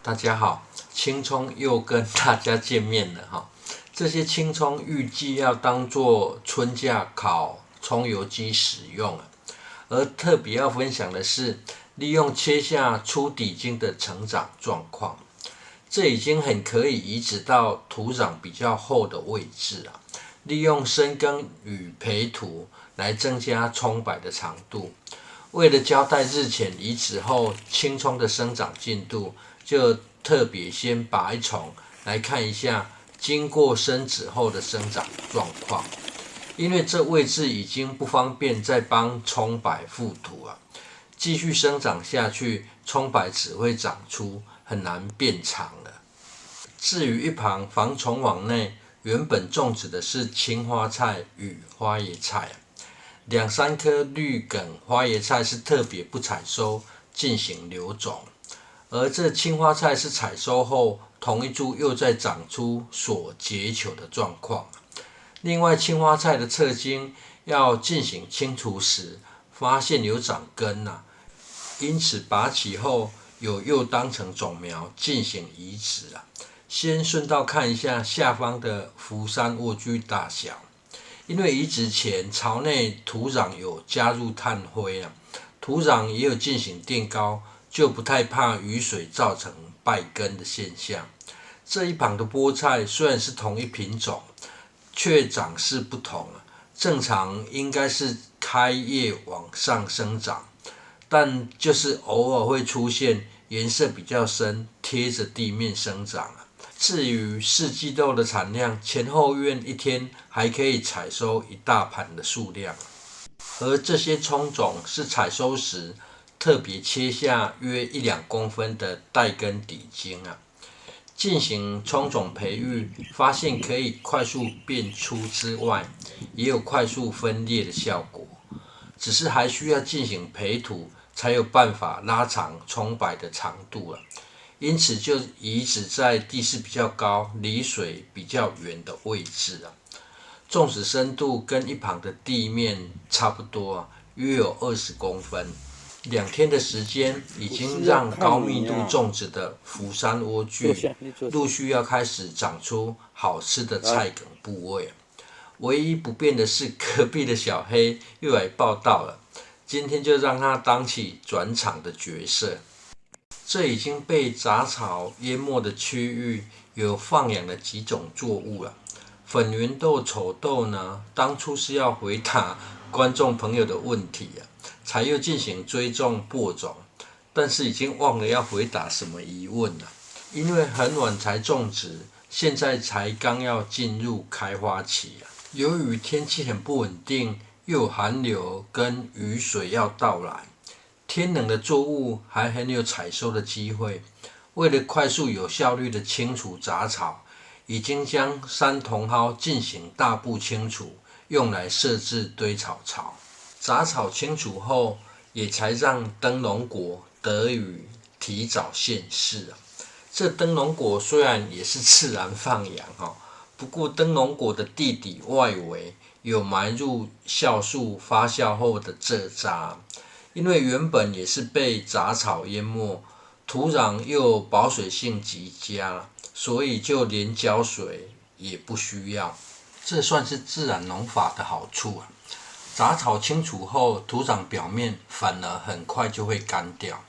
大家好，青葱又跟大家见面了哈。这些青葱预计要当做春假烤葱油鸡使用，而特别要分享的是，利用切下粗底茎的成长状况，这已经很可以移植到土壤比较厚的位置啊。利用深耕与培土来增加葱柏的长度。为了交代日前移植后青葱的生长进度，就特别先拔一丛来看一下经过生殖后的生长状况。因为这位置已经不方便再帮葱柏覆土啊，继续生长下去，葱柏只会长出，很难变长了。至于一旁防虫网内，原本种植的是青花菜与花椰菜2-3颗绿梗花椰菜是特别不采收进行留种，而这青花菜是采收后同一株又再长出所结球的状况。另外青花菜的侧茎要进行清除时，发现有长根因此拔起后又当成种苗进行移植先顺道看一下下方的福山莴苣大小，因为移植前巢内土壤有加入炭灰土壤也有进行垫高，就不太怕雨水造成败根的现象。这一旁的菠菜虽然是同一品种，却长势不同正常应该是开叶往上生长，但就是偶尔会出现颜色比较深，贴着地面生长至于四季豆的产量，前后院一天还可以采收一大盘的数量。而这些葱种是采收时特别切下约1-2公分的带根底茎进行葱种培育，发现可以快速变粗之外，也有快速分裂的效果。只是还需要进行培土，才有办法拉长葱柏的长度因此就移植在地势比较高、离水比较远的位置种植深度跟一旁的地面差不多约有20公分。2天的时间，已经让高密度种植的福山莴苣陆续要开始长出好吃的菜梗部位。唯一不变的是隔壁的小黑又来报道了，今天就让他当起转场的角色。这已经被杂草淹没的区域有放养了几种作物粉圆豆、丑豆呢，当初是要回答观众朋友的问题才又进行追踪播种，但是已经忘了要回答什么疑问了。因为很晚才种植，现在才刚要进入开花期由于天气很不稳定，又有寒流跟雨水要到来，天冷的作物还很有采收的机会。为了快速有效率的清除杂草，已经将3茼蒿进行大步清除，用来设置堆草槽。杂草清除后，也才让灯笼果得以提早现世这灯笼果虽然也是自然放养不过灯笼果的地底外围有埋入酵素发酵后的蔗渣，因为原本也是被杂草淹没，土壤又保水性极佳，所以就连浇水也不需要。这算是自然农法的好处杂草清除后，土壤表面反而很快就会干掉。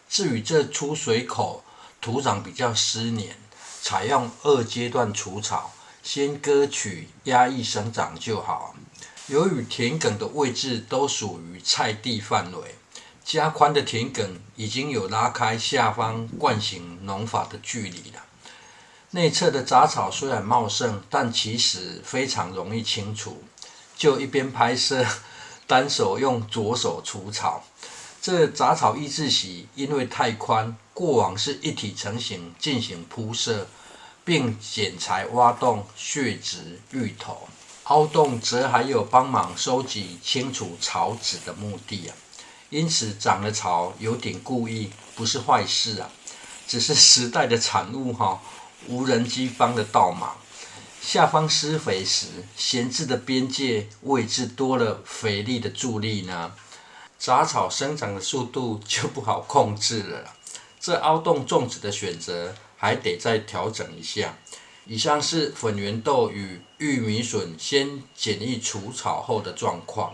至于这出水口土壤比较湿黏，采用2阶段除草，先割取压抑生长就好。由于田埂的位置都属于菜地范围，加宽的田埂已经有拉开下方惯行农法的距离了。内侧的杂草虽然茂盛，但其实非常容易清除。就一边拍摄，单手用左手除草。这杂草抑制席因为太宽，过往是一体成型进行铺设，并剪裁挖洞、削植、芋头。凹洞则还有帮忙收集清除草籽的目的因此长了草有点故意，不是坏事只是时代的产物无人机帮的倒忙。下方施肥时，闲置的边界位置多了肥力的助力呢，杂草生长的速度就不好控制了这凹洞种植的选择还得再调整一下。以上是粉圆豆与玉米笋先简易除草后的状况。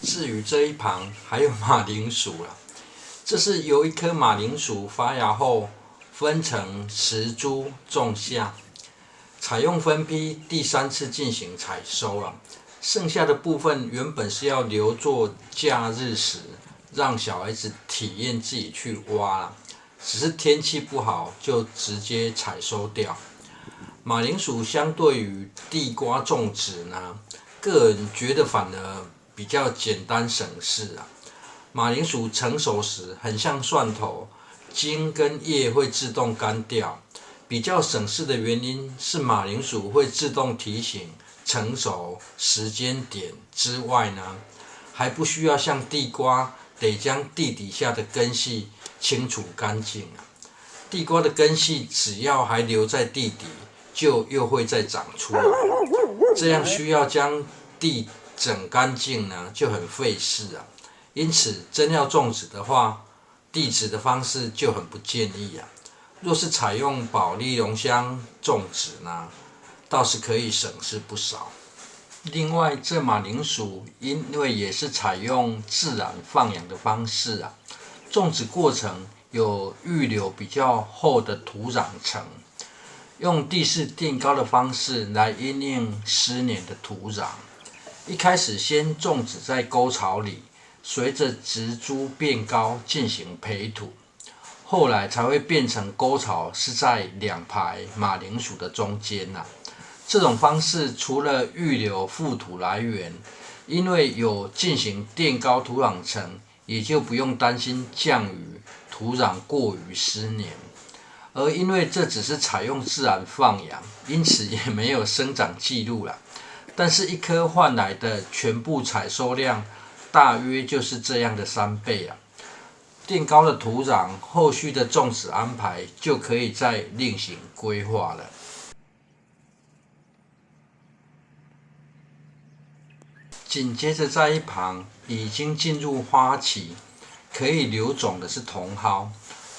至于这一旁还有马铃薯啦，这是由一颗马铃薯发芽后分成10株种下，采用分批第3次进行采收了。剩下的部分原本是要留作假日时让小孩子体验自己去挖啦，只是天气不好就直接采收掉。马铃薯相对于地瓜种植呢，个人觉得反而比较简单省事啊。马铃薯成熟时很像蒜头，茎跟叶会自动干掉。比较省事的原因是马铃薯会自动提醒成熟时间点之外呢，还不需要像地瓜得将地底下的根系清除干净啊。地瓜的根系只要还留在地底，就又会再长出来，这样需要将地整干净呢，就很费事啊。因此，真要种植的话，地质的方式就很不建议啊。若是采用保利龙箱种植呢，倒是可以省事不少。另外，这马铃薯因为也是采用自然放养的方式啊，种植过程有预留比较厚的土壤层，用地势垫高的方式来因应湿黏的土壤。一开始先种植在沟槽里，随着植株变高进行培土，后来才会变成沟槽是在2排马铃薯的中间啊。这种方式除了预留覆土来源，因为有进行垫高土壤层，也就不用担心降雨土壤过于湿黏。而因为这只是采用自然放养，因此也没有生长记录啦。但是一颗换来的全部采收量大约就是这样的3倍啊。垫高的土壤，后续的种植安排就可以再另行规划了。紧接着在一旁已经进入花期，可以留种的是茼蒿。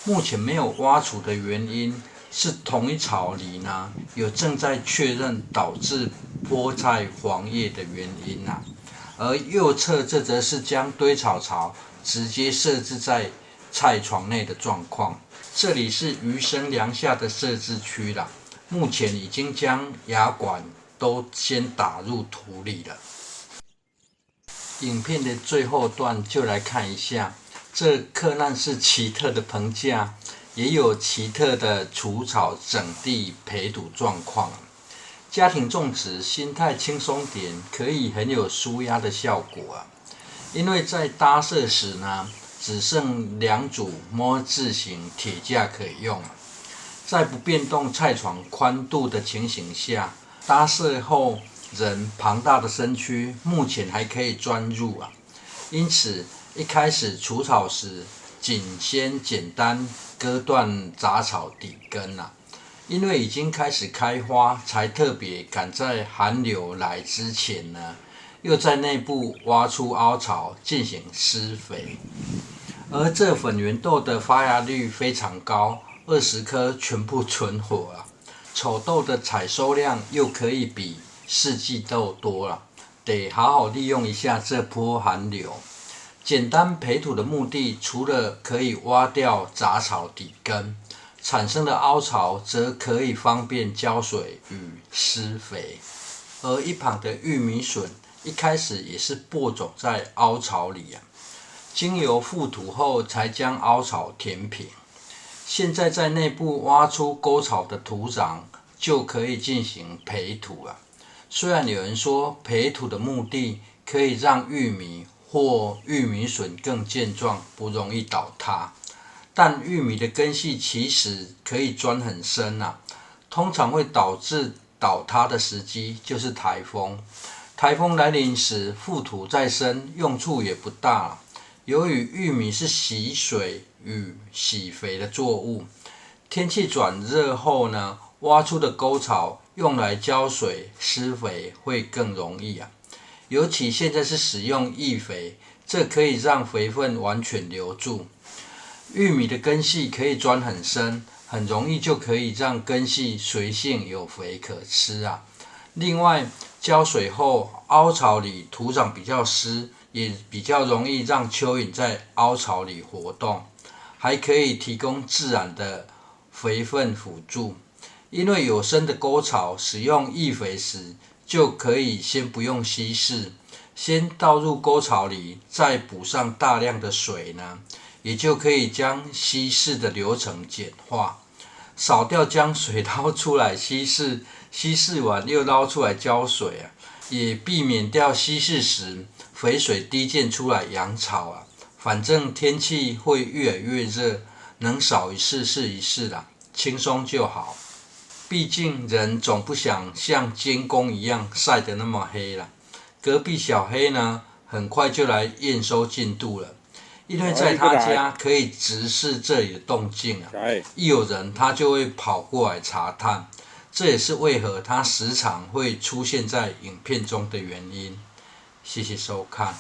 目前没有挖除的原因是同一槽里呢有正在确认导致菠菜黄叶的原因啊。而右侧这则是将堆草槽直接设置在菜床内的状况。这里是鱼生梁下的设置区啦，目前已经将牙管都先打入土里了。影片的最后段就来看一下，这克难是奇特的棚架，也有奇特的除草整地培土状况。家庭种植心态轻松点，可以很有舒压的效果啊。因为在搭设时呢，只剩2组摸字形铁架可以用，在不变动菜床宽度的情形下，搭设后人庞大的身躯目前还可以钻入啊。因此一开始除草时，仅先简单割断杂草底根啊。因为已经开始开花，才特别赶在寒流来之前呢，又在内部挖出凹槽进行施肥。而这粉圆豆的发芽率非常高，20颗全部存活了。丑豆的采收量又可以比四季豆多了，得好好利用一下这波寒流。简单培土的目的，除了可以挖掉杂草底根，产生的凹槽则可以方便浇水与施肥。而一旁的玉米笋一开始也是播种在凹槽里啊，经由覆土后才将凹槽填平。现在在内部挖出沟槽的土壤，就可以进行培土了。虽然有人说培土的目的可以让玉米或玉米笋更健壮，不容易倒塌，但玉米的根系其实可以钻很深啊，通常会导致倒塌的时机就是台风。台风来临时，覆土再深，用处也不大了。由于玉米是喜水与喜肥的作物，天气转热后呢，挖出的沟槽用来浇水施肥会更容易啊。尤其现在是使用易肥，这可以让肥分完全留住。玉米的根系可以钻很深，很容易就可以让根系随性有肥可吃啊。另外，浇水后凹槽里土壤比较湿，也比较容易让蚯蚓在凹槽里活动，还可以提供自然的肥分辅助。因为有深的沟槽，使用易肥时就可以先不用稀释，先倒入沟槽里，再补上大量的水呢，也就可以将稀释的流程简化，少掉将水捞出来稀释，稀释完又捞出来浇水啊，也避免掉稀释时肥水滴溅出来养草啊。反正天气会越来越热，能少一次是一次啦，轻松就好。毕竟人总不想像监工一样晒得那么黑啦。隔壁小黑呢，很快就来验收进度了，因为在他家可以直视这里的动静啊，一有人他就会跑过来查探，这也是为何他时常会出现在影片中的原因。谢谢收看。